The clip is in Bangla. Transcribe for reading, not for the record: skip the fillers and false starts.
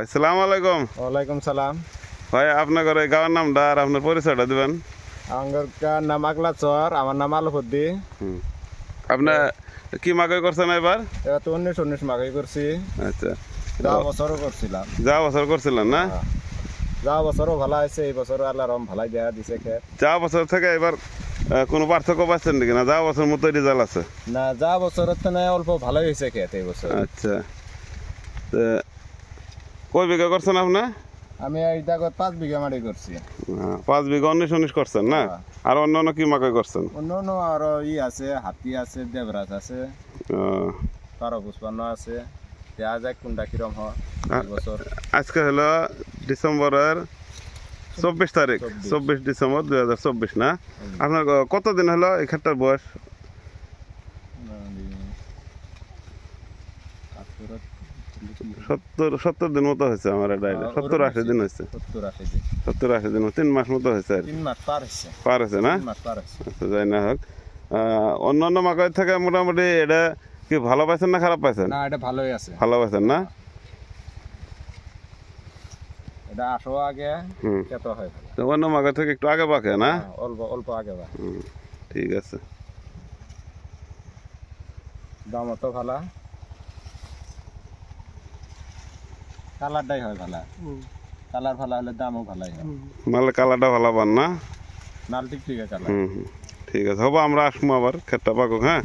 আসসালামু আলাইকুম। ওয়ালাইকুম সালাম। ভাই আপনার এই গাঁয়ের নামটা আর আপনার পরিচয়টা দিবেন। আমার নাম আগলা চর, আমার নাম আলুফদ্দি। আপনার কি মাকই করছেন এবার? এবার তো 19 মাগাই করছি। আচ্ছা, যাওয়া বছরও করছিলাম। যা বছর করছিলেন না? যাওয়া বছরও ভালো হয়েছে, এই বছর আল্লাহ রহম ভালাই দেয়া দিছে খেত। যা বছর থেকে এবার কোনো পার্থক্য পাচ্ছেন নাকি না? যা বছর মতো রেজাল্ট আছে? না, যাওয়া বছরের তো অল্প ভালোই হয়েছে খেত এই বছর। আচ্ছা, কয় বিঘা করছেন আপনি? আমি এই জায়গায় 5 বিঘা মাটি করছি। 5 বিঘা 19 করছেন না? আর অন্য কি মাকই করছেন? অন্য আরো আছে, হাতি আছে, দেবরাজ আছে, 1255 আছে। দেখা যায় কোনটা কিরম হয় এই বছর। আজকে হলো ডিসেম্বরের 24 তারিখ, 24 ডিসেম্বর 2024 না? আপনার কতদিন হলো এই ক্ষেতটার বয়স? 70 দিন মতো হয়েছে আমার এটা। 70-80 দিন হয়েছে। 70-80 দিন, 3 মাস মতো হয়েছে আর 3 মাস পার হয়েছে না? আচ্ছা, যাই না হোক। অন্য মাকড় থেকে মোটামুটি এটা কি ভালো পাইছেন না খারাপ পাইছেন? না, এটা ভালোই আছে। ভালো পাইছেন না? এটা আসো আগে কত হয় ভালো। অন্য মাকড় থেকে একটু আগে পাকে না? অল্প আগে বা। ঠিক আছে। দাম তো ভালো, কালারটাই হয় ভালো। কালার ভালো হলে দামও ভালোই হয়। মানে কালারটা ভালো পান না? নাল টিকটিকা কালার। ঠিক আছে, হবো আমরা আসবো আবার ক্ষেতটা পাকুক। হ্যাঁ।